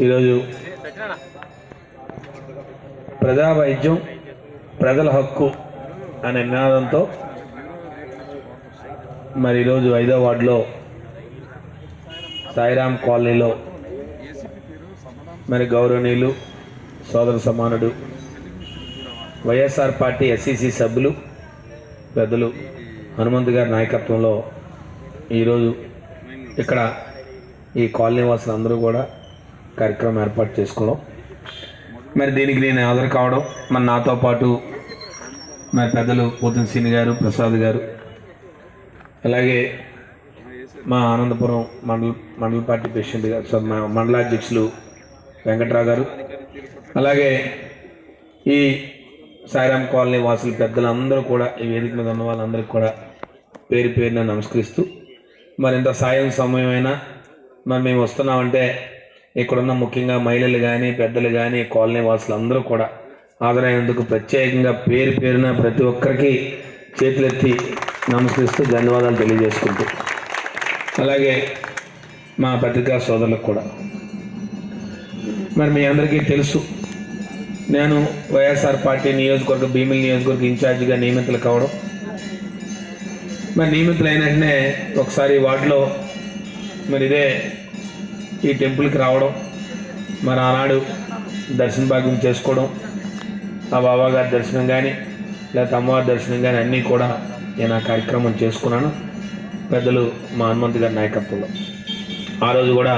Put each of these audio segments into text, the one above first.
ఈరోజు ప్రజా వైద్యం ప్రజల హక్కు అనే నినాదంతో మరి ఈరోజు 5వ వార్డులో సాయిరామ్ కాలనీలో మరి గౌరవనీయులు సోదర సమానుడు వైఎస్ఆర్ పార్టీ ఎస్సీసీ సభ్యులు పెద్దలు హనుమంత్ గారి నాయకత్వంలో ఈరోజు ఇక్కడ ఈ కాలనీ వాసులు అందరూ కూడా కార్యక్రమం ఏర్పాటు చేసుకోవడం, మరి దీనికి నేను హాజరు కావడం, మరి నాతో పాటు మరి పెద్దలు పోతుని శ్రీని గారు, ప్రసాద్ గారు, అలాగే మా ఆనందపురం మండల పార్టీ ప్రెసిడెంట్ గారు, మండలాధ్యక్షులు వెంకట్రావు గారు, అలాగే ఈ సాయిరామ్ కాలనీ వాసులు పెద్దలందరూ కూడా ఈ వేదిక మీద ఉన్న వాళ్ళందరికీ కూడా పేరు పేరున నమస్కరిస్తూ, మరి ఇంత సాయం సమయమైనా మరి మేము వస్తున్నామంటే ఇక్కడున్న ముఖ్యంగా మహిళలు కానీ పెద్దలు కానీ కాలనీ వాసులు అందరూ కూడా హాజరైనందుకు ప్రత్యేకంగా పేరు పేరున ప్రతి ఒక్కరికి చేతులెత్తి నమస్కరిస్తూ ధన్యవాదాలు తెలియజేసుకుంటూ, అలాగే మా పత్రికా సోదరులకు కూడా మరి మీ అందరికీ తెలుసు, నేను వైఎస్ఆర్ పార్టీ నియోజకవర్గ భీమిలి నియోజకవర్గ ఇన్ఛార్జిగా నియమితులు కావడం, మరి నియమితులు అయిన వెంటనే ఒకసారి వార్డులో మరి ఇదే ఈ టెంపుల్కి రావడం, మరి ఆనాడు దర్శన భాగ్యం చేసుకోవడం, ఆ బాబాగారి దర్శనం కానీ లేకపోతే అమ్మవారి దర్శనం కానీ అన్నీ కూడా నేను ఆ కార్యక్రమం చేసుకున్నాను పెద్దలు మా హనుమంత్ గారి నాయకత్వంలో. ఆ రోజు కూడా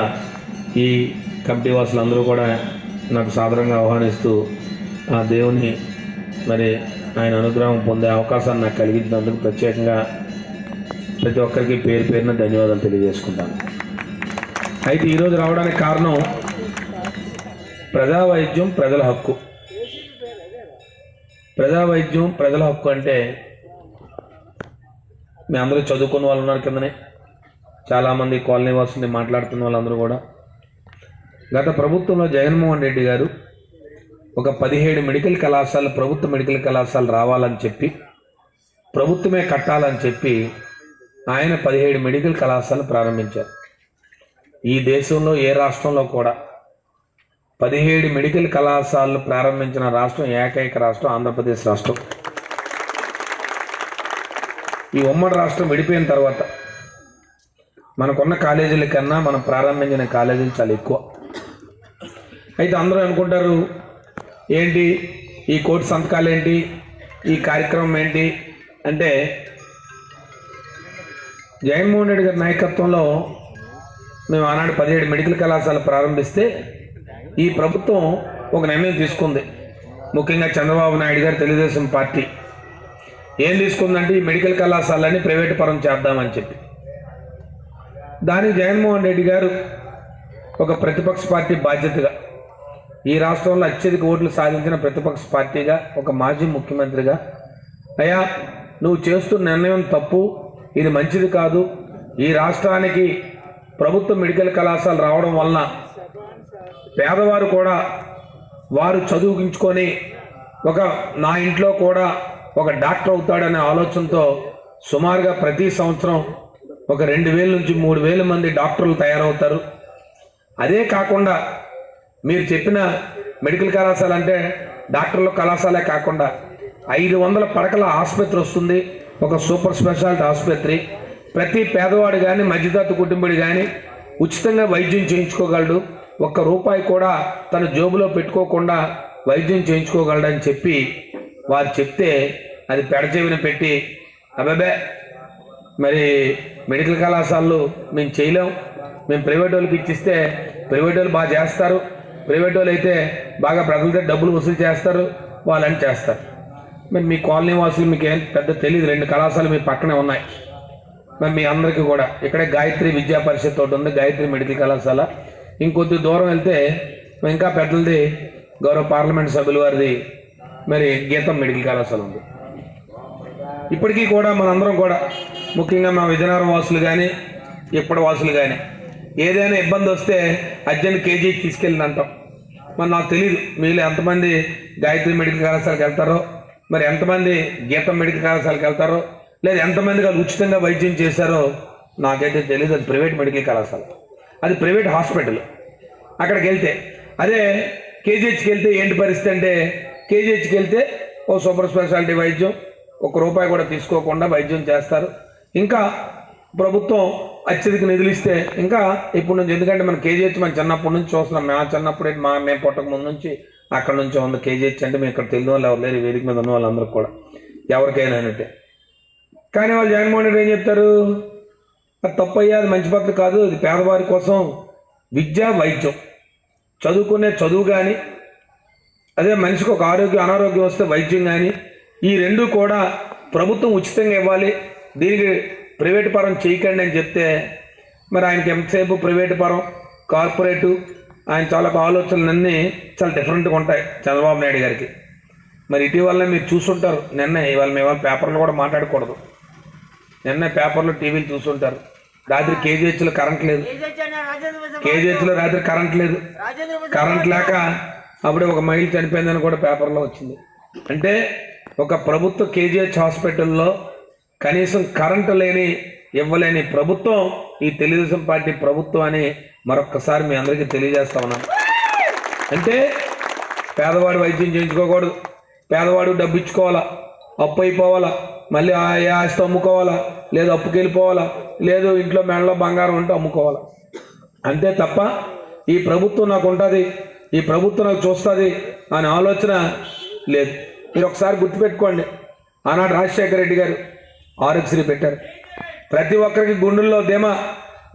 ఈ కమిటీ వాసులందరూ కూడా నాకు సాదరంగా ఆహ్వానిస్తూ ఆ దేవుని మరి ఆయన అనుగ్రహం పొందే అవకాశాన్ని నాకు కలిగించినందుకు ప్రత్యేకంగా ప్రతి ఒక్కరికి పేరు పేరున ధన్యవాదాలు తెలియజేసుకుంటాను. అయితే ఈరోజు రావడానికి కారణం ప్రజా వైద్యం ప్రజల హక్కు. ప్రజా వైద్యం ప్రజల హక్కు అంటే మీ అందరూ చదువుకున్న వాళ్ళు ఉన్నారు కిందనే, చాలామంది కాలనీ వాసుని మాట్లాడుతున్న వాళ్ళందరూ కూడా గత ప్రభుత్వంలో జగన్మోహన్ రెడ్డి గారు ఒక 17 మెడికల్ కళాశాలలు ప్రభుత్వ మెడికల్ కళాశాలలు రావాలని చెప్పి ప్రభుత్వమే కట్టాలని చెప్పి ఆయన 17 మెడికల్ కళాశాలలు ప్రారంభించారు. ఈ దేశంలో ఏ రాష్ట్రంలో కూడా 17 మెడికల్ కళాశాలలు ప్రారంభించిన రాష్ట్రం ఏకైక రాష్ట్రం ఆంధ్రప్రదేశ్ రాష్ట్రం. ఈ ఉమ్మడి రాష్ట్రం విడిపోయిన తర్వాత మనకున్న కాలేజీల కన్నా మనం ప్రారంభించిన కాలేజీలు చాలా ఎక్కువ. అయితే అందరూ అనుకుంటారు, ఏంటి ఈ కోటి సంతకాలు ఏంటి, ఈ కార్యక్రమం ఏంటి అంటే, జగన్మోహన్ రెడ్డి గారి నాయకత్వంలో మేము ఆనాడు 17 మెడికల్ కళాశాలలు ప్రారంభిస్తే ఈ ప్రభుత్వం ఒక నిర్ణయం తీసుకుంది. ముఖ్యంగా చంద్రబాబు నాయుడు గారు తెలుగుదేశం పార్టీ ఏం తీసుకుందంటే ఈ మెడికల్ కళాశాలని ప్రైవేటు పరం చేద్దామని చెప్పి. దానికి జగన్మోహన్ రెడ్డి గారు ఒక ప్రతిపక్ష పార్టీ బాధ్యతగా, ఈ రాష్ట్రంలో అత్యధిక ఓట్లు సాధించిన ప్రతిపక్ష పార్టీగా, ఒక మాజీ ముఖ్యమంత్రిగా, అయ్యా నువ్వు చేస్తున్న నిర్ణయం తప్పు, ఇది మంచిది కాదు, ఈ రాష్ట్రానికి ప్రభుత్వ మెడికల్ కళాశాల రావడం వలన పేదవారు కూడా వారు చదువుకించుకొని నా ఇంట్లో కూడా ఒక డాక్టర్ అవుతాడనే ఆలోచనతో సుమారుగా ప్రతి సంవత్సరం ఒక 2,000 నుంచి 3,000 మంది డాక్టర్లు తయారవుతారు. అదే కాకుండా మీరు చెప్పిన మెడికల్ కళాశాల అంటే డాక్టర్ల కళాశాలే కాకుండా 500 పడకల ఆసుపత్రి వస్తుంది, ఒక సూపర్ స్పెషాలిటీ ఆసుపత్రి. ప్రతి పేదవాడు కానీ మధ్యతరగతి కుటుంబుడు కానీ ఉచితంగా వైద్యం చేయించుకోగలడు, ₹1 కూడా తన జోబులో పెట్టుకోకుండా వైద్యం చేయించుకోగలడని చెప్పి వారు చెప్తే అది పెడచెవిన పెట్టి, అబ్బాబే మరి మెడికల్ కళాశాలలు మేము చేయలేం, మేము ప్రైవేట్ వాళ్ళకి ఇచ్చిస్తే ప్రైవేట్ వాళ్ళు బాగా చేస్తారు, ప్రైవేట్ వాళ్ళు అయితే బాగా ప్రజల దగ్గర డబ్బులు వసూలు చేస్తారు, వాళ్ళని చేస్తారు. మరి మీ కాలనీ వాసులు మీకు ఏం పెద్ద తెలియదు, 2 కళాశాలలు మీ పక్కనే ఉన్నాయి. మరి మీ అందరికీ కూడా ఇక్కడే గాయత్రి విద్యా పరిషత్ ఒకటి ఉంది, గాయత్రి మెడికల్ కళాశాల. ఇంకొద్ది దూరం వెళ్తే ఇంకా పెద్దలది గౌరవ పార్లమెంట్ సభ్యుల వారిది మరి గీతం మెడికల్ కళాశాల ఉంది. ఇప్పటికీ కూడా మనందరం కూడా ముఖ్యంగా మా విజయనగరం వాసులు కానీ ఇప్పటి వాసులు కానీ ఏదైనా ఇబ్బంది వస్తే అర్జెంట్ కేజీ తీసుకెళ్ళింది అంటాం. మరి నాకు తెలియదు మీరు ఎంతమంది గాయత్రి మెడికల్ కళాశాలకు వెళ్తారో, మరి ఎంతమంది గీతం మెడికల్ కళాశాలకు వెళ్తారో, లేదా ఎంతమందిగా ఉచితంగా వైద్యం చేశారో నాకైతే తెలియదు. అది ప్రైవేట్ మెడికల్ కళాశాల, అది ప్రైవేట్ హాస్పిటల్. అక్కడికి వెళ్తే. అదే కేజీహెచ్కి వెళ్తే ఏంటి పరిస్థితి అంటే, కేజీహెచ్కి వెళ్తే ఓ సూపర్ స్పెషాలిటీ వైద్యం, ₹1 కూడా తీసుకోకుండా వైద్యం చేస్తారు. ఇంకా ప్రభుత్వం అత్యధిక నిధులు ఇస్తే ఇంకా ఇప్పటి నుంచి, ఎందుకంటే మన కేజీహెచ్ మన చిన్నప్పటి నుంచి చూస్తున్నాం. మా చిన్నప్పుడు మేము పుట్టక ముందు నుంచి అక్కడ నుంచి ఉంది కేజీహెచ్ అంటే. మేము ఇక్కడ తెలియని వాళ్ళు ఎవరు లేరు, వేదిక మీద ఉన్న వాళ్ళందరూ కూడా ఎవరికైనా అంటే. కానీ వాళ్ళు జగన్మోహన్ రెడ్డి ఏం చెప్తారు, అది తప్పయ్యా, అది మంచి పద్ధతి కాదు, అది పేదవారి కోసం విద్య వైద్యం, చదువుకునే చదువు కానీ, అదే మనిషికి ఒక అనారోగ్యం వస్తే వైద్యం కానీ, ఈ రెండు కూడా ప్రభుత్వం ఉచితంగా ఇవ్వాలి, దీనికి ప్రైవేటు పరం చేయకండి అని చెప్తే, మరి ఆయనకి ఎంతసేపు ప్రైవేటు పరం కార్పొరేటు, ఆయన చాలా ఆలోచనలన్నీ చాలా డిఫరెంట్గా ఉంటాయి చంద్రబాబు నాయుడు గారికి. మరి ఇటీవల మీరు చూసుంటారు, ఇవాళ మేము పేపర్లు కూడా మాట్లాడకూడదు, పేపర్లు టీవీలు చూసుంటారు, రాత్రి కేజీహెచ్లో కరెంట్ లేదు, కేజీహెచ్లో రాత్రి కరెంట్ లేదు, కరెంట్ లేక అప్పుడే ఒక మహిళ చనిపోయిందని కూడా పేపర్లో వచ్చింది. అంటే ఒక ప్రభుత్వ కేజీహెచ్ హాస్పిటల్లో కనీసం కరెంటు ఇవ్వలేని ప్రభుత్వం ఈ తెలుగుదేశం పార్టీ ప్రభుత్వం అని మరొక్కసారి మీ అందరికీ తెలియజేస్తా ఉన్నాను. అంటే పేదవాడు వైద్యం చేయించుకోకూడదు, పేదవాడు డబ్బు ఇచ్చుకోవాలా, అప్పు అయిపోవాలా, మళ్ళీ ఏ ఆస్తి అమ్ముకోవాలా, లేదు అప్పుకి వెళ్ళిపోవాలా, లేదు ఇంట్లో మెడలో బంగారం ఉంటే అమ్ముకోవాలా. అంతే తప్ప ఈ ప్రభుత్వం నాకు ఉంటుంది, ఈ ప్రభుత్వం నాకు చూస్తుంది అనే ఆలోచన లేదు. మీరు ఒకసారి గుర్తుపెట్టుకోండి, ఆనాడు రాజశేఖర రెడ్డి గారు ఆరోగ్యశ్రీ పెట్టారు. ప్రతి ఒక్కరికి గుండెల్లో ధీమా,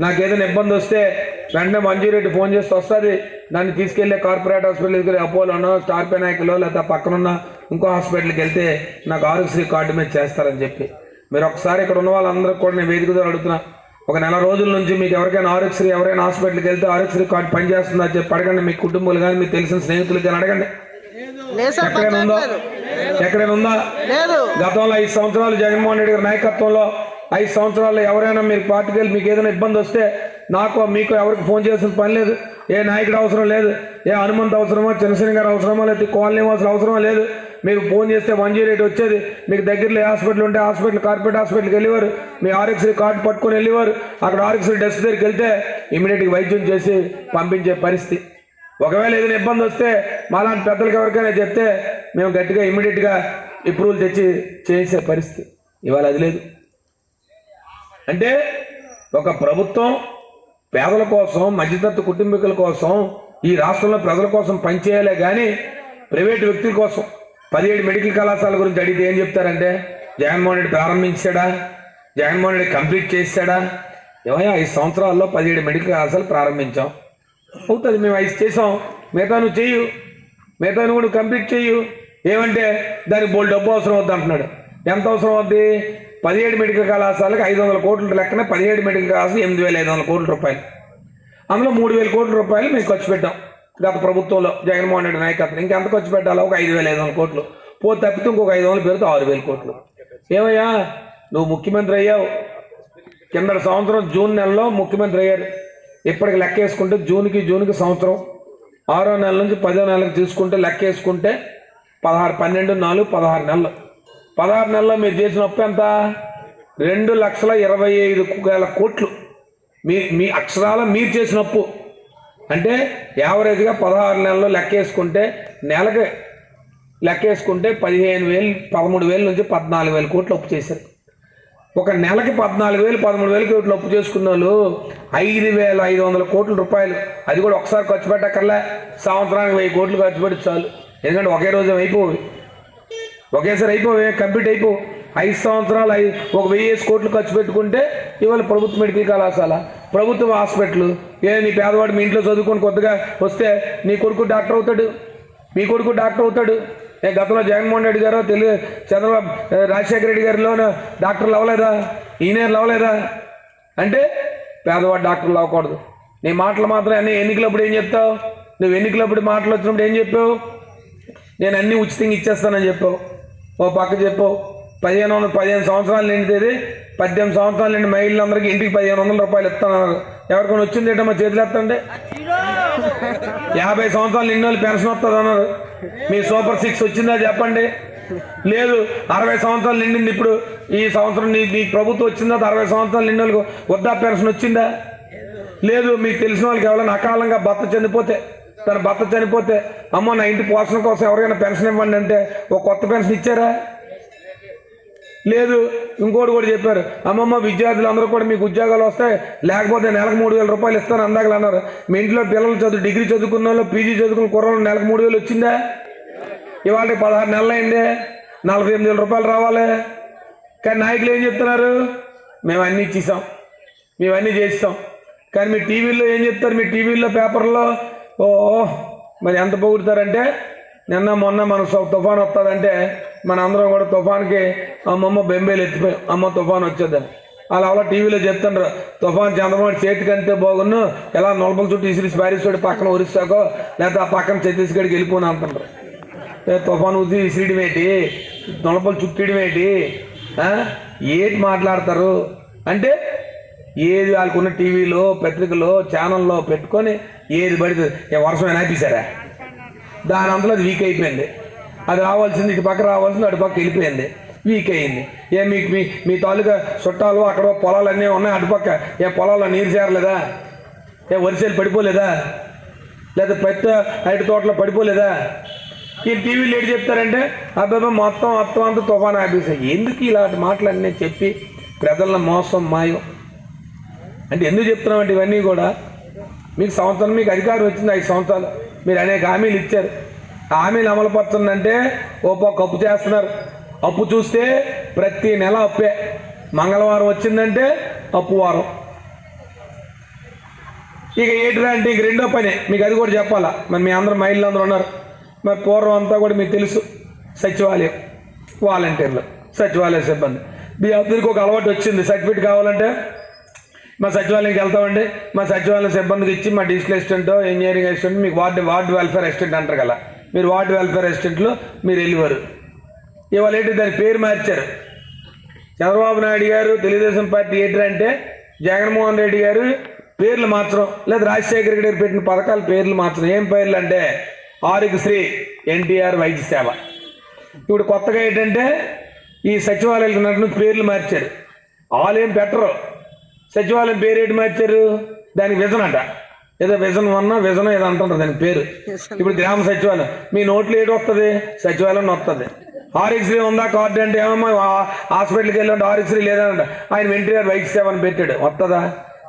నాకు ఏదైనా ఇబ్బంది వస్తే వెంటనే మంజూరెడ్డి ఫోన్ చేస్తే వస్తుంది, దాన్ని తీసుకెళ్లే కార్పొరేట్ హాస్పిటల్కి, అపోలోనో స్టార్ పెనాయిక్లో లేదా పక్కనున్న ఇంకో హాస్పిటల్కి వెళ్తే నాకు ఆరోగ్యశ్రీ కార్డు మీద చేస్తారని చెప్పి. మీరు ఒకసారి ఇక్కడ ఉన్న వాళ్ళందరికీ కూడా నేను వేదిక ద్వారా అడుగుతున్నా, ఒక నెల రోజుల నుంచి మీకు ఎవరికైనా ఆరోగ్యశ్రీ, ఎవరైనా హాస్పిటల్కి వెళ్తే ఆరోగ్యశ్రీ కార్డు పనిచేస్తుందా చెప్పి అడగండి. మీ కుటుంబాలు కానీ మీకు తెలిసిన స్నేహితులు కానీ అడగండి. ఎక్కడైనా ఉందా? గతంలో 5 సంవత్సరాలు జగన్మోహన్ రెడ్డి గారి నాయకత్వంలో 5 సంవత్సరాల్లో ఎవరైనా మీరు పార్టీకి వెళ్ళి మీకు ఏదైనా ఇబ్బంది వస్తే నాకు మీకు ఎవరికి ఫోన్ చేయాల్సిన పని లేదు, ఏ నాయకుడు అవసరం లేదు, ఏ హనుమంత్ అవసరమో, చంద్రశేఖర్ గారు అవసరమో, లేకపోతే కాలనీ వాసులు అవసరమో లేదు. మీరు ఫోన్ చేస్తే 108 వచ్చేది, మీకు దగ్గరలో ఏ హాస్పిటల్ ఉంటే హాస్పిటల్, కార్పొరేట్ హాస్పిటల్కి వెళ్ళేవారు, మీ ఆరోగ్యశ్రీ కార్డు పట్టుకొని వెళ్ళేవారు. అక్కడ ఆరోగ్యశ్రీ డెస్క్ దగ్గరికి వెళ్తే ఇమీడియట్గా వైద్యం చేసి పంపించే పరిస్థితి. ఒకవేళ ఏదైనా ఇబ్బంది వస్తే మాలాంటి పెద్దలకు ఎవరికైనా చెప్తే మేము గట్టిగా ఇమీడియట్గా అప్రూవల్ తెచ్చి చేసే పరిస్థితి. ఇవాళ అది లేదు. అంటే ఒక ప్రభుత్వం పేదల కోసం, మధ్యతరగతి కుటుంబీకుల కోసం, ఈ రాష్ట్రంలో ప్రజల కోసం పనిచేయాలే కానీ ప్రైవేటు వ్యక్తుల కోసం 17 మెడికల్ కళాశాల గురించి అడిగితే ఏం చెప్తారంటే, జగన్మోహన్ రెడ్డి ప్రారంభించాడా, జగన్మోహన్ రెడ్డి కంప్లీట్ చేశాడా? ఏమయ్యా 5 సంవత్సరాల్లో 17 మెడికల్ కళాశాలలు ప్రారంభించాం, అవుతుంది, మేము 5 చేసాం, మిగతా నువ్వు చెయ్యు, మిగతా నువ్వు కూడా కంప్లీట్ చెయ్యు. ఏమంటే దానికి బోల్ డబ్బు అవసరం అవుద్ది అంటున్నాడు. ఎంత అవసరం అవుద్ది? 17 మెడికల్ కళాశాలకు 500 కోట్ల లెక్కన 17 మెడికల్ కళాశాలు 8,500 కోట్ల రూపాయలు. అందులో 3,000 కోట్ల రూపాయలు మేము ఖర్చు పెట్టాం గత ప్రభుత్వంలో జగన్మోహన్ రెడ్డి నాయకత్వం. ఇంకెంత ఖర్చు పెట్టాలో? ఒక 5,500 కోట్లు. పోతే తప్పితే ఇంకొక 500 పేరుతో 6,000 కోట్లు. ఏమయ్యా నువ్వు ముఖ్యమంత్రి అయ్యావు, కిందటి సంవత్సరం జూన్ నెలలో ముఖ్యమంత్రి అయ్యారు. ఇప్పటికి లెక్క వేసుకుంటే జూన్కి సంవత్సరం, 6వ నెల నుంచి 10వ నెలకు తీసుకుంటే లెక్క వేసుకుంటే 16, 12, 4, 16 నెలలు. 16 నెలల్లో మీరు చేసిన అప్పు ఎంత? 2,25,000 కోట్లు. మీ అక్షరాల మీరు చేసిన అప్పు. అంటే యావరేజ్గా 16 నెలల్లో లెక్క వేసుకుంటే, నెలకి లెక్క వేసుకుంటే 15,000, 13,000 నుంచి 14,000 కోట్లు అప్పు చేశారు. ఒక నెలకి 14,000, 13,000 కోట్లు అప్పు చేసుకున్న వాళ్ళు 5,500 కోట్ల రూపాయలు. అది కూడా ఒకసారి ఖర్చు పెట్టక్కర్లే, సంవత్సరానికి 1000 కోట్లు ఖర్చు పెట్టి చాలు. ఎందుకంటే ఒకే రోజు అయిపోవు, ఒకేసారి అయిపోవే, కంప్లీట్ అయిపోవు. 5 సంవత్సరాలు ఒక 1000 కోట్లు ఖర్చు పెట్టుకుంటే ఇవాళ ప్రభుత్వ మెడికల్ కళాశాల, ప్రభుత్వ హాస్పిటల్. నీ పేదవాడు మీ ఇంట్లో చదువుకొని కొత్తగా వస్తే నీ కొడుకు డాక్టర్ అవుతాడు, మీ కొడుకు డాక్టర్ అవుతాడు. గతంలో జగన్మోహన్ రెడ్డి గారు, చంద్రబాబు, రాజశేఖర రెడ్డి గారిలో డాక్టర్లు అవ్వలేదా? ఇంజనీర్లు అవ్వలేదా? అంటే పేదవాడు డాక్టర్లు అవ్వకూడదు. నీ మాటలు మాత్రం అన్నీ ఎన్నికలప్పుడు ఏం చెప్తావు? నువ్వు ఎన్నికలప్పుడు మాటలు వచ్చినప్పుడు ఏం చెప్పావు? నేను అన్నీ ఉచితంగా ఇచ్చేస్తానని చెప్పావు. ఓ పక్క చెప్పావు 15 సంవత్సరాలు నిండితే 18 సంవత్సరాలు నిండి మహిళలందరికీ ఇంటికి 1,500 రూపాయలు ఇస్తానన్నారు. ఎవరికైనా వచ్చింది ఏంటమ్మా చేతులు ఎత్తండి. 50 సంవత్సరాలు నిండి వాళ్ళు పెన్షన్ వస్తుంది అన్నారు. మీ సూపర్ 6 వచ్చిందా చెప్పండి? లేదు. 60 సంవత్సరాలు నిండింది ఇప్పుడు ఈ సంవత్సరం. నీ ప్రభుత్వం వచ్చిందా? 60 సంవత్సరాలు నిండి వాళ్ళకు వృద్ధా పెన్షన్ వచ్చిందా? లేదు మీకు తెలిసిన వాళ్ళకి ఎవరైనా అకాలంగా తన భర్త చనిపోతే అమ్మో నా ఇంటి పోషణ కోసం ఎవరికైనా పెన్షన్ ఇవ్వండి అంటే ఒక కొత్త పెన్షన్ ఇచ్చారా? లేదు. ఇంకోటి కూడా చెప్పారు, అమ్మమ్మ విద్యార్థులు అందరూ కూడా మీకు ఉద్యోగాలు వస్తాయి, లేకపోతే నెలకు 3,000 రూపాయలు ఇస్తాను అందాకలు అన్నారు. మీ ఇంట్లో పిల్లలు డిగ్రీ చదువుకున్న వాళ్ళు, పీజీ చదువుకున్న కుర్రోళ్ళు నెలకు 3,000 వచ్చిందా? ఇవాళ 16 నెలలు అయిందే, 48,000 రూపాయలు రావాలి. కానీ నాయకులు ఏం చెప్తున్నారు? మేము అన్నీ ఇచ్చేసాం, మేము అన్నీ చేస్తాం. కానీ మీ టీవీల్లో ఏం చెప్తారు? మీ టీవీల్లో పేపర్లో మరి ఎంత పొగుడుతారంటే, నిన్న మొన్న మన తుఫాన్ వస్తుందంటే మన అందరం కూడా తుఫాన్కి అమ్మమ్మ బెంబేలు ఎత్తిపోయాం, అమ్మ తుఫాన్ వచ్చేద్దని. అలా టీవీలో చెప్తుండ్రు, తుఫాన్ చంద్రబాబు చేతికంటే బాగున్ను, ఎలా నొలపల చుట్టూ ఇసిరిసి పారిస్తాడు పక్కన ఒరిస్సాకో లేకపోతే ఆ పక్కన ఛత్తీస్గఢ్కి వెళ్ళిపోను అంటుండ్రు. తుఫాన్ ఉసి ఇసిరియడం ఏంటి, నొలపలు చుట్టడం ఏంటి, ఏంటి మాట్లాడతారు అంటే? ఏది వాళ్ళకున్న టీవీలో పత్రికలో ఛానల్లో పెట్టుకొని ఏది పడితే వర్షం ఆపేశారా? దాని అంతలో అది వీక్ అయిపోయింది. అది రావాల్సింది ఇటు పక్క రావాల్సింది అటు పక్క వెళ్ళిపోయింది, వీక్ అయింది. మీకు మీ తాలూకా చుట్టాలు అక్కడ పొలాలన్నీ ఉన్నాయి, అటుపక్క పొలాల్లో నీరు చేరలేదా? వరిసేలు పడిపోలేదా? లేదా పెద్ద అరటి తోటలో పడిపోలేదా? ఈ టీవీలు ఏడు చెప్తారంటే అబ్బాయి మొత్తం అంతా తుఫాను ఆపేసాయి. ఎందుకు ఇలాంటి మాటలన్నీ చెప్పి ప్రజలను మోసం మాయం అంటే ఎందుకు చెప్తున్నామంటే ఇవన్నీ కూడా మీకు సంవత్సరం, మీకు అధికారం వచ్చింది 5 సంవత్సరాలు, మీరు అనేక హామీలు ఇచ్చారు. హామీలు అమలు పడుతుందంటే పక్క అప్పు చేస్తున్నారు. అప్పు చూస్తే ప్రతి నెల అప్పే. మంగళవారం వచ్చిందంటే అప్పు వారం. ఇక ఏంటిరా అంటే ఇంక రెండో పని మీకు అది కూడా చెప్పాలా. మరి మీ అందరూ మహిళలు అందరూ ఉన్నారు. మరి పూర్వం అంతా కూడా మీకు తెలుసు, సచివాలయం, వాలంటీర్లు, సచివాలయ సిబ్బంది. మీ అందరికీ ఒక అలవాటు వచ్చింది, సర్టిఫికేట్ కావాలంటే మా సచివాలయంకి వెళ్తామండి, మా సచివాలయం సిబ్బందికి ఇచ్చి మా డిజిటల్ అసిస్టెంట్, ఇంజనీరింగ్ అసిస్టెంట్, మీకు వార్డు వెల్ఫేర్ అసిస్టెంట్ అంటారు కదా, మీరు వార్డు వెల్ఫేర్ అసిస్టెంట్లు మీరు వెళ్ళేవారు. ఇవాళ ఏంటి దాని పేరు మార్చారు. చంద్రబాబు నాయుడు గారు తెలుగుదేశం పార్టీ ఏంటంటే జగన్మోహన్ రెడ్డి గారు పేర్లు మార్చడం, లేదా రాజశేఖర రెడ్డి గారు పెట్టిన పథకాల పేర్లు మార్చడం. ఏం పేర్లు అంటే ఆరోగ్యశ్రీ, ఎన్టీఆర్ వైద్య సేవ. ఇప్పుడు కొత్తగా ఏంటంటే ఈ సచివాలయాలకు నన్ను పేర్లు మార్చారు. వాళ్ళు ఏం పెట్టరు. సచివాలయం పేరు ఏంటి మార్చారు? దానికి విజన్ అంట, ఏదో విజన్ 1 విజన్ ఏదో అంటుంటారు దానికి పేరు. ఇప్పుడు గ్రామ సచివాలయం, మీ నోట్లో ఏడు వస్తుంది? సచివాలయం వస్తుంది. ఆరోగ్యశ్రీ ఉందా కార్డు అంటే ఏమమ్మా హాస్పిటల్కి వెళ్ళి ఆరోగ్యశ్రీ లేదంట, ఆయన ఎన్టీఆర్ వైద్య సేవ అని పెట్టాడు, వస్తుందా?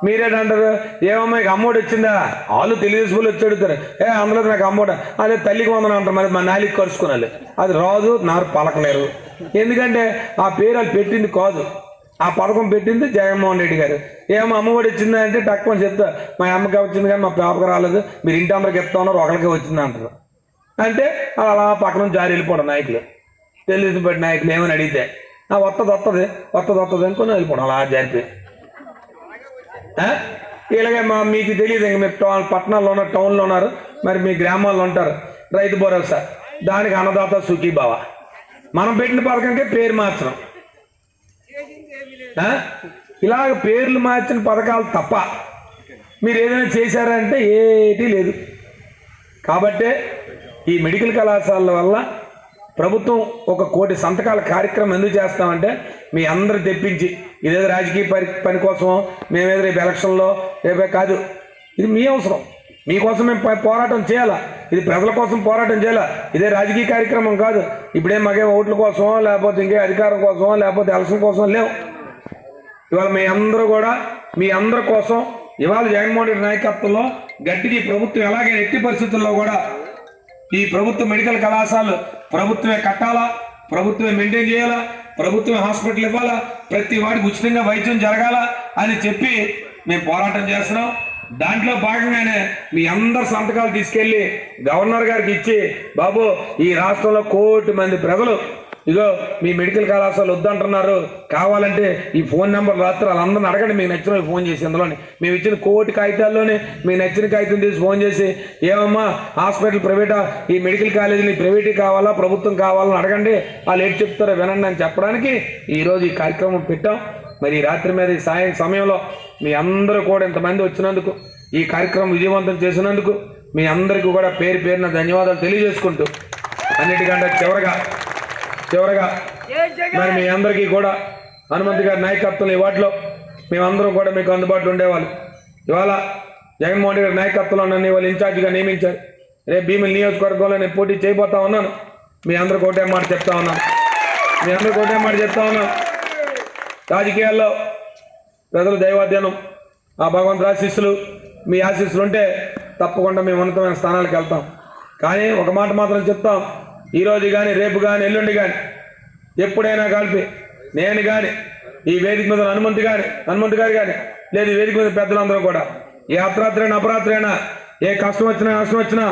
మీరేటంటారు? ఏమమ్మా ఇక అమ్మోడు వచ్చిందా? వాళ్ళు తెలుగుదేశంలో వచ్చి అడుగుతారు, అందులో నాకు అమ్మోడు, అదే తల్లికి వందన అంటారు. మరి మా నాలికి కరుచుకోవాలి, అది రాదు, నాకు పలకలేరు. ఎందుకంటే ఆ పేరు వాళ్ళు పెట్టింది కాదు, ఆ పథకం పెట్టింది జగన్మోహన్ రెడ్డి గారు. ఏమో అమ్మఒడి వచ్చిందా అంటే తక్కువ చెప్తా, మా అమ్మకి వచ్చింది కానీ మా పాపకి రాలేదు, మీరు ఇంటి అందరికి చెప్తా ఉన్నారు, ఒకరికి వచ్చింది అంటారు. అంటే అలా పక్కన జారి వెళ్ళిపోవడం నాయకులు, తెలుగుదేశం పార్టీ నాయకులు ఏమని అడిగితే వస్తుంది అనుకుని వెళ్ళిపోవడం అలా జారిపోయి. ఇలాగే మీకు తెలియదు, ఇంక మీరు పట్టణాల్లో ఉన్నారు, టౌన్లో ఉన్నారు, మరి మీ గ్రామాల్లో ఉంటారు. రైతు భరోసా, దానికి అన్నదాత సుఖీభావ, మనం పెట్టిన పథకంకే పేరు మార్చడం. ఇలాగ పేర్లు మార్చిన పథకాలు తప్ప మీరు ఏదైనా చేశారంటే ఏటీ లేదు. కాబట్టే ఈ మెడికల్ కళాశాలల వల్ల ప్రభుత్వం 1 కోటి సంతకాల కార్యక్రమం ఎందుకు చేస్తామంటే మీ అందరూ తెప్పించి, ఇదేదో రాజకీయ పని కోసమో మేమేదో రేపు ఎలక్షన్లో రేపే కాదు, ఇది మీ అవసరం, మీకోసం మేము పోరాటం చేయాలా, ఇది ప్రజల కోసం పోరాటం చేయాలా, ఇదే రాజకీయ కార్యక్రమం కాదు. ఇప్పుడే మాకే ఓట్ల కోసమో లేకపోతే ఇంకే అధికారం కోసమో లేకపోతే ఎలక్షన్ కోసమో లేవు. ఇవాళ మీ అందరి కోసం ఇవాళ జగన్మోహన్ రెడ్డి నాయకత్వంలో గట్టికి ప్రభుత్వం ఎలాగే ఎట్టి పరిస్థితుల్లో కూడా ఈ ప్రభుత్వ మెడికల్ కళాశాలలు ప్రభుత్వమే కట్టాలా, ప్రభుత్వమే మెయింటైన్ చేయాలా, ప్రభుత్వమే హాస్పిటల్ ఇవ్వాలా, ప్రతి వాడికి ఉచితంగా వైద్యం జరగాల అని చెప్పి మేము పోరాటం చేస్తున్నాం. దాంట్లో భాగంగానే మీ అందరి సంతకాలు తీసుకెళ్ళి గవర్నర్ గారికి ఇచ్చి, బాబు ఈ రాష్ట్రంలో 1 కోటి మంది ప్రజలు ఇగో మీ మెడికల్ కళాశాల వద్దంటున్నారు, కావాలంటే ఈ ఫోన్ నెంబర్ రాత్రి వాళ్ళందరిని అడగండి, మీకు నచ్చిన ఫోన్ చేసి అందులోని మేము ఇచ్చిన 1 కోటి కాగితాల్లోనే మీకు నచ్చిన కాగితం తీసి ఫోన్ చేసి, ఏమమ్మా హాస్పిటల్ ప్రైవేటా, ఈ మెడికల్ కాలేజీని ప్రైవేటీ కావాలా ప్రభుత్వం కావాలని అడగండి, వాళ్ళు ఏంటి చెప్తారో వినండి అని చెప్పడానికి ఈరోజు ఈ కార్యక్రమం పెట్టాం. మరి ఈ రాత్రి మీద ఈ సమయంలో మీ అందరూ కూడా ఇంతమంది వచ్చినందుకు, ఈ కార్యక్రమం విజయవంతం చేసినందుకు మీ అందరికీ కూడా పేరున ధన్యవాదాలు తెలియజేసుకుంటూ, అన్నిటికంటే చివరగా మరి మీ అందరికీ కూడా హనుమంత్ గారి నాయకత్వంలో ఈ వాటిలో మేమందరం కూడా మీకు అందుబాటులో ఉండేవాళ్ళు. ఇవాళ జగన్మోహన్ రెడ్డి గారి నాయకత్వంలో నన్ను ఇవాళ ఇన్ఛార్జిగా నియమించారు. రేపు భీమిలి నియోజకవర్గంలో నేను పోటీ చేయబోతా ఉన్నాను. మీ అందరికీ ఒకటే మాట చెప్తా ఉన్నాను. రాజకీయాల్లో ప్రజల దైవాధ్యానం, ఆ భగవంతుడి ఆశీస్సులు, మీ ఆశీస్సులు ఉంటే తప్పకుండా మేము ఉన్నతమైన స్థానాలకు వెళ్తాం. కానీ ఒక మాట మాత్రం చెప్తాం, ఈరోజు కానీ రేపు కానీ ఎల్లుండి కానీ ఎప్పుడైనా కలిపి నేను కానీ ఈ వేదిక మీద హనుమంతు గారు కానీ లేదు ఈ వేదిక మీద పెద్దలందరూ కూడా ఏ అర్ధరాత్రి అయినా అపరాత్రి అయినా ఏ కష్టం వచ్చినా నష్టం వచ్చినా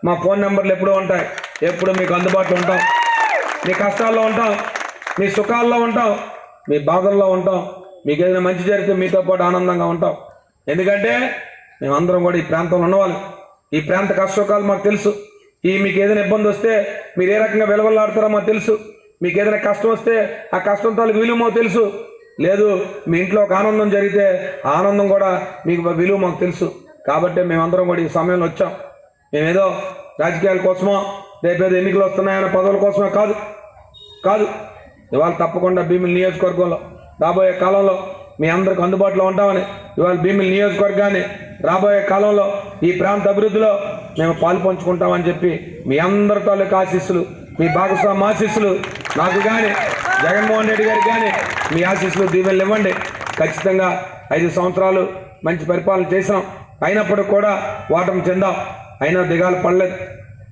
మా ఫోన్ నెంబర్లు ఎప్పుడూ ఉంటాయి. ఎప్పుడు మీకు అందుబాటులో ఉంటాం. మీ కష్టాల్లో ఉంటాం, మీ సుఖాల్లో ఉంటాం, మీ బాధల్లో ఉంటాం. మీకు ఏదైనా మంచి జరిగితే మీతో పాటు ఆనందంగా ఉంటాం. ఎందుకంటే మేమందరం కూడా ఈ ప్రాంతంలో ఉన్నవాళ్ళు. ఈ ప్రాంత కష్టసుఖాలు మాకు తెలుసు. మీకు ఏదైనా ఇబ్బంది వస్తే మీరు ఏ రకంగా వెలవల్లాడుతారో మాకు తెలుసు. మీకు ఏదైనా కష్టం వస్తే ఆ కష్టం తాలూకు విలువ మాకు తెలుసు. లేదు మీ ఇంట్లో ఒక ఆనందం జరిగితే ఆ ఆనందం కూడా మీకు విలువ మాకు తెలుసు. కాబట్టి మేమందరం కూడా ఈ సమయంలో వచ్చాం. మేమేదో రాజకీయాల కోసమో రేపేదో ఎన్నికలు వస్తున్నాయన్న పదవుల కోసమే కాదు. ఇవాళ తప్పకుండా భీమిలి నియోజకవర్గంలో రాబోయే కాలంలో మీ అందరికి అందుబాటులో ఉంటామని, ఇవాళ భీమిలి నియోజకవర్గాన్ని రాబోయే కాలంలో ఈ ప్రాంత అభివృద్ధిలో మేము పాలు పంచుకుంటామని చెప్పి మీ అందరి తాలూకు ఆశీస్సులు, మీ భాగస్వామి ఆశీస్సులు నాకు కానీ జగన్మోహన్ రెడ్డి గారికి కానీ మీ ఆశీస్సులు దీవెనలు ఇవ్వండి. ఖచ్చితంగా 5 సంవత్సరాలు మంచి పరిపాలన చేసినాం. అయినప్పటికి కూడా ఓటమి చెందాం. అయినా దిగాలు పడలేదు.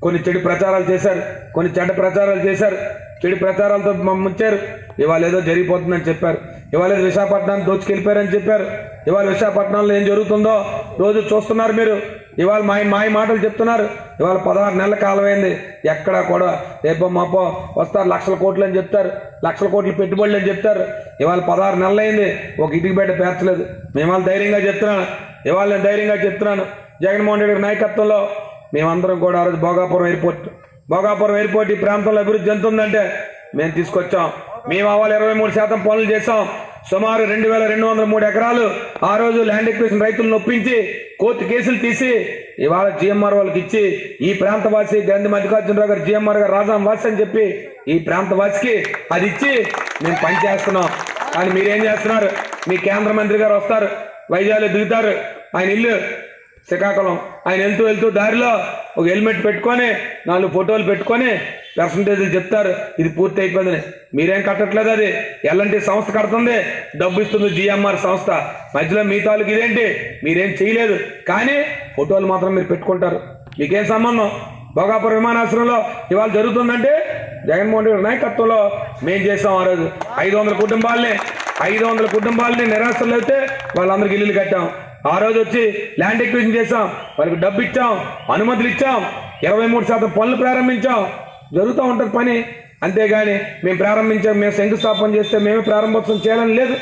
కొన్ని చెడు ప్రచారాలు చేశారు, కొన్ని చెడ్డ ప్రచారాలు చేశారు. చెడు ప్రచారాలతో ముంచారు. ఇవాళ ఏదో జరిగిపోతుందని చెప్పారు. ఇవాళ ఏదో విశాఖపట్నాన్ని దోచుకెళ్ళిపోయారని చెప్పారు. ఇవాళ విశాఖపట్నంలో ఏం జరుగుతుందో రోజు చూస్తున్నారు మీరు. ఇవాళ మాయ మాటలు చెప్తున్నారు. ఇవాళ 16 నెలల కాలం అయింది. ఎక్కడా కూడా రేపో మాపో వస్తారు, లక్షల కోట్లు అని చెప్తారు, లక్షల కోట్లు పెట్టుబడులు అని చెప్తారు. ఇవాళ 16 నెలలు అయింది, ఒక ఇటుక బయట పేర్చలేదు. మేము ధైర్యంగా చెప్తున్నాను. ఇవాళ నేను ధైర్యంగా చెప్తున్నాను, జగన్మోహన్ రెడ్డి నాయకత్వంలో మేమందరం కూడా ఆ రోజు భోగాపురం ఎయిర్పోర్ట్ ఈ ప్రాంతంలో అభివృద్ధి చెందుతుందంటే మేము తీసుకొచ్చాం. మేము అవ్వాలి 23% పనులు చేసాం. సుమారు 2203 ఎకరాలు ఆ రోజు ల్యాండ్ ఎక్విజిషన్ రైతులను ఒప్పించి కోర్టు కేసులు తీసి ఇవాళ జిఎంఆర్ వాళ్ళకి ఇచ్చి ఈ ప్రాంతవాసి గంధి మల్లికార్జునరావు గారు జిఎంఆర్ గారు రాజాం వాసి అని చెప్పి ఈ ప్రాంతవాసికి అది ఇచ్చి మేము పనిచేస్తున్నాం. కానీ మీరేం చేస్తున్నారు? మీ కేంద్ర మంత్రి గారు వస్తారు, వైజాగ్లో దిగుతారు. ఆయన ఇల్లు శ్రీకాకుళం. ఆయన వెళ్తూ దారిలో ఒక హెల్మెట్ పెట్టుకొని 4 ఫోటోలు పెట్టుకొని పర్సంటేజ్లు చెప్తారు, ఇది పూర్తి అయిపోయిందని. మీరేం కట్టట్లేదు, అది ఎల్ఎన్టీ సంస్థ కడుతుంది, డబ్బు ఇస్తుంది జిఎంఆర్ సంస్థ. మధ్యలో మీ తాలూకు ఇదేంటి? మీరేం చేయలేదు, కానీ ఫోటోలు మాత్రం మీరు పెట్టుకుంటారు. మీకేం సంబంధం? భోగాపురం విమానాశ్రయంలో ఇవాళ జరుగుతుందంటే జగన్మోహన్ రెడ్డి నాయకత్వంలో మేము చేసాం. ఆ రోజు 500 కుటుంబాలని నిరాశలు అయితే వాళ్ళందరికీ ఇల్లులు కట్టాం. ఆ రోజు వచ్చి ల్యాండ్ ఎక్విజిషన్ చేసాం, వాళ్ళకి డబ్బు ఇచ్చాం, అనుమతులు ఇచ్చాం, 23% పనులు ప్రారంభించాం. జరుగుతూ ఉంటుంది పని. అంతేగాని మేము ప్రారంభించాం, మేము శంకుస్థాపన చేస్తే మేమే ప్రారంభోత్సవం చేయాలని లేదు.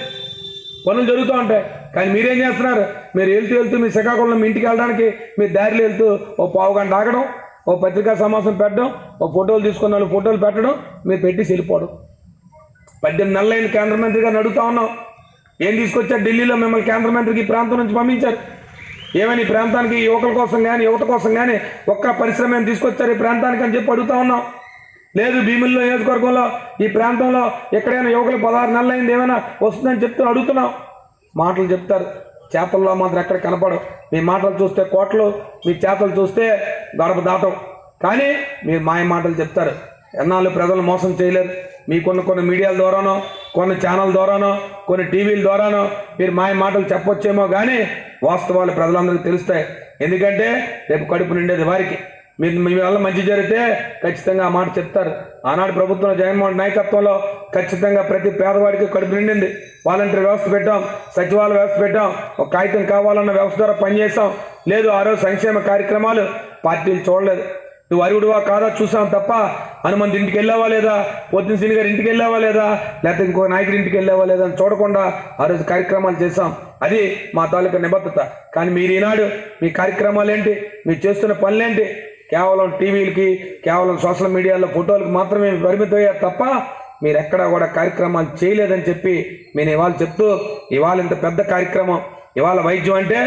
పనులు జరుగుతూ ఉంటాయి. కానీ మీరేం చేస్తున్నారు? మీరు వెళ్తూ మీ శ్రీకాకుళంలో మీ ఇంటికి వెళ్ళడానికి మీరు దారిలో వెళ్తూ ఓ పావు గంట ఆగడం, ఓ పత్రికా సమావేశం పెట్టడం, ఓ ఫోటోలు తీసుకున్న వాళ్ళు ఫోటోలు పెట్టడం, మీరు పెట్టి వెళ్ళిపోవడం. 18 నెలలైన కేంద్ర మంత్రి గారిని అడుగుతా ఉన్నాం, ఏం తీసుకొచ్చారు? ఢిల్లీలో మిమ్మల్ని కేంద్ర మంత్రికి ఈ ప్రాంతం నుంచి పంపించారు. ఏమని ఈ ప్రాంతానికి యువకుల కోసం కానీ యువత కోసం కానీ ఒక్క పరిశ్రమ ఏమైనా తీసుకొచ్చారు ఈ ప్రాంతానికి అని చెప్పి అడుగుతా ఉన్నాం. లేదు భీమిలి నియోజకవర్గంలో ఈ ప్రాంతంలో ఎక్కడైనా యువకులు 16 నెలలు అయింది ఏమైనా వస్తుందని చెప్తూ అడుగుతున్నాం. మాటలు చెప్తారు, చేతల్లో మాత్రం ఎక్కడ కనపడవు. మీ మాటలు చూస్తే కోట్లు, మీ చేతలు చూస్తే గడప దాటం. కానీ మీరు మాయ మాటలు చెప్తారు. ఎన్నాళ్ళు ప్రజలు మోసం చేయలేరు. మీకున్న కొన్ని మీడియాల ద్వారానో, కొన్ని ఛానల్ ద్వారానో, కొన్ని టీవీల ద్వారానో మీరు మాయ మాటలు చెప్పొచ్చేమో, కానీ వాస్తవాలు ప్రజలందరికీ తెలుస్తాయి. ఎందుకంటే రేపు కడుపు నిండేది వారికి. మీ వల్ల మంచి జరిగితే ఖచ్చితంగా ఆ మాట చెప్తారు. ఆనాడు ప్రభుత్వం జగన్మోహన్ నాయకత్వంలో ఖచ్చితంగా ప్రతి పేదవాడికి కడుపు నిండింది. వాలంటీర్ వ్యవస్థ పెట్టాం, సచివాలయ వ్యవస్థ పెట్టాం, ఒక కాగితం కావాలన్న వ్యవస్థ ద్వారా పనిచేసాం. లేదు ఆ రోజు సంక్షేమ కార్యక్రమాలు పార్టీలు చూడలేదు. నువ్వు అరుగుడువా కాదా చూసాం తప్ప హనుమంత్ ఇంటికి వెళ్ళావా లేదా, పొద్దున సిని గారి ఇంటికి వెళ్ళావా లేదా, లేకపోతే ఇంకో నాయకుడి ఇంటికి వెళ్ళావా లేదా అని చూడకుండా ఆ రోజు కార్యక్రమాలు చేసాం. అది మా తాలూకా నిబద్ధత. కానీ మీరు ఈనాడు మీ కార్యక్రమాలు ఏంటి, మీరు చేస్తున్న పనులేంటి? కేవలం టీవీలకి, కేవలం సోషల్ మీడియాలో ఫోటోలకు మాత్రమే పరిమితమయ్యారు తప్ప మీరు ఎక్కడా కూడా కార్యక్రమాలు చేయలేదని చెప్పి నేను ఇవాళ చెప్తూ, ఇవాళ ఇంత పెద్ద కార్యక్రమం. ఇవాళ వైద్యం అంటే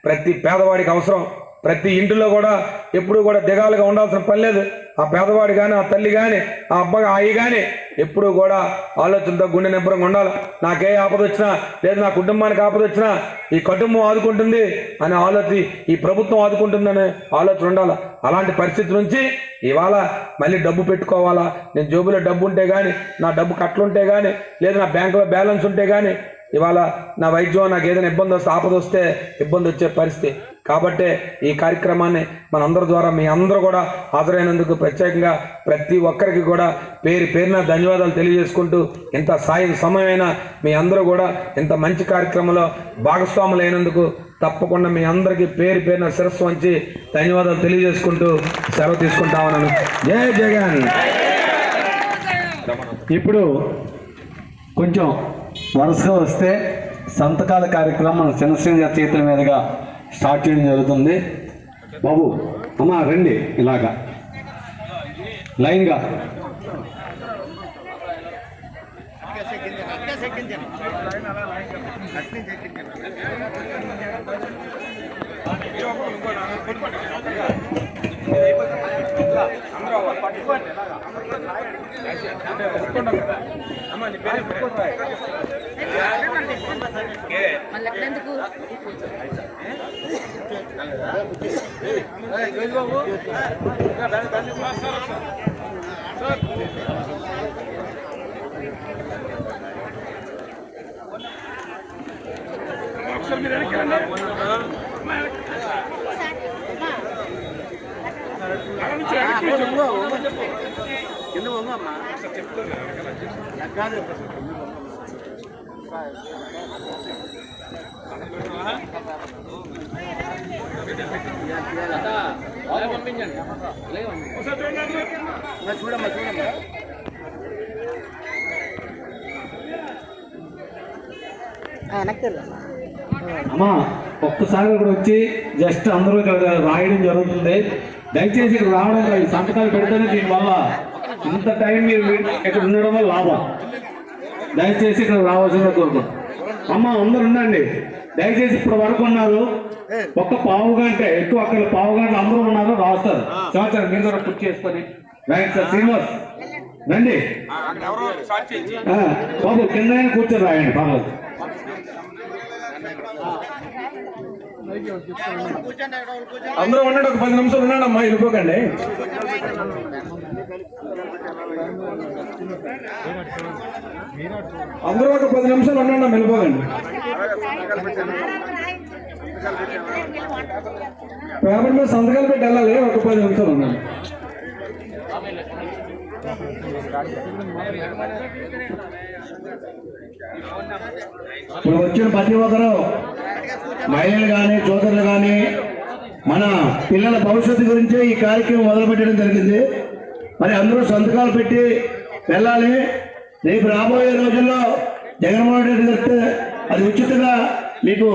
ప్రతి పేదవాడికి అవసరం. ప్రతి ఇంటిలో కూడా ఎప్పుడు కూడా దిగాలుగా ఉండాల్సిన పని లేదు. ఆ పేదవాడు కానీ, ఆ తల్లి కానీ, ఆ అబ్బాయి అయ్యి కానీ ఎప్పుడు కూడా ఆలోచనతో గుండె నిబ్బరంగా ఉండాలి. నాకే ఆపద వచ్చినా, లేదు నా కుటుంబానికి ఆపద వచ్చినా ఈ కుటుంబం ఆదుకుంటుంది అనే ఆలోచన, ఈ ప్రభుత్వం ఆదుకుంటుందనే ఆలోచన ఉండాలి. అలాంటి పరిస్థితి నుంచి ఇవాళ మళ్ళీ డబ్బు పెట్టుకోవాలా, నేను జేబులో డబ్బు ఉంటే కానీ, నా డబ్బు కట్టలుంటే కానీ, లేదు నా బ్యాంకులో బ్యాలెన్స్ ఉంటే కానీ ఇవాళ నా వైద్యం నాకు ఏదైనా ఇబ్బంది వస్తే, ఆపద వస్తే ఇబ్బంది వచ్చే పరిస్థితి. కాబట్టి ఈ కార్యక్రమాన్ని మనందరి ద్వారా మీ అందరూ కూడా హాజరైనందుకు ప్రత్యేకంగా ప్రతి ఒక్కరికి కూడా పేరు పేరున ధన్యవాదాలు తెలియజేసుకుంటూ, ఇంత సమయమైనా మీ అందరూ కూడా ఇంత మంచి కార్యక్రమంలో భాగస్వాములు అయినందుకు తప్పకుండా మీ అందరికీ పేరు పేరున శిరస్సు వంచి ధన్యవాదాలు తెలియజేసుకుంటూ సెలవు తీసుకుంటామన్నాను. జై జగన్. ఇప్పుడు కొంచెం వరుసగా వస్తే సంతకాల కార్యక్రమం చిన్నశ్రీ గారి చేతుల మీదుగా స్టార్ట్ చేయడం జరుగుతుంది. బాబు అమ్మా రండి, ఇలాగా లైన్గా. అమ్మా ఒక్కసారి ఇక్కడ వచ్చి జస్ట్ అందరూ ఇక్కడ రాయడం జరుగుతుంది. దయచేసి ఇక్కడ రావడం కాదు, సంతకాలు పెడితేనే దీనివల్ల ఇంత టైం మీరు ఇక్కడ ఉండడం వల్ల లాభం. దయచేసి ఇక్కడ రావాల్సిందే కోరుకుంటాం. అమ్మ అందరు ఉండండి దయచేసి. ఇప్పుడు వరకు ఉన్నారు, ఒక్క పావు గంట ఎక్కువ, అక్కడ పావు గంట అందరూ ఉన్నారు, రాస్తారు. సంవత్సరం మీరు కూడా పూర్తి చేసుకొని రైట్ సార్. శ్రీనివాస్ రండి బాబు, కింద కూర్చొని రాయండి పర్లేదు. అందరూ ఉండండి, ఒక 10 నిమిషాలు ఉండండి అమ్మా, వెళ్ళిపోకండి. అందరూ ఒక 10 నిమిషాలు ఉండండి అమ్మా, వెళ్ళిపోకండి. పేపర్ మీద సంతకాలు పెట్టి వెళ్ళాలి, ఒక 10 నిమిషాలు ఉండండి. ఇప్పుడు వచ్చిన ప్రతి ఒక్కరూ మహిళలు కానీ సోదరులు కానీ మన పిల్లల భవిష్యత్తు గురించి ఈ కార్యక్రమం మొదలుపెట్టడం జరిగింది. మరి అందరూ సంతకాలు పెట్టి వెళ్ళాలి. రేపు రాబోయే రోజుల్లో జగన్మోహన్ రెడ్డి గారితో అది ఉచితంగా మీకు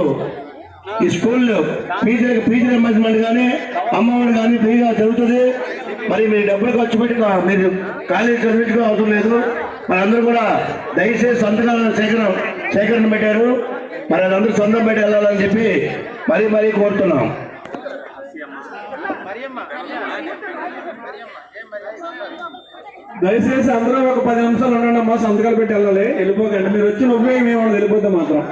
ఈ స్కూల్లో ఫీజు రింబర్స్మెంట్ కానీ అమ్మఒడి కానీ ఫ్రీగా జరుగుతుంది. మరి మీరు డబ్బులు ఖర్చు పెట్టి మీరు కాలేజీ చదివించుకో అవసరం లేదు. మరి అందరూ కూడా దయచేసి సంతకాలను సేకరణ పెట్టారు. మరి అదందరూ సొంతం పెట్టి వెళ్ళాలని చెప్పి మరీ కోరుతున్నాం. దయచేసి అందరూ ఒక 10 నిమిషాలు ఉండండి అమ్మా, సంతకాలు పెట్టి వెళ్ళాలి, వెళ్ళిపోకండి. మీరు వచ్చిన ఉపయోగం ఏమన్నా వెళ్ళిపోతే మాత్రం.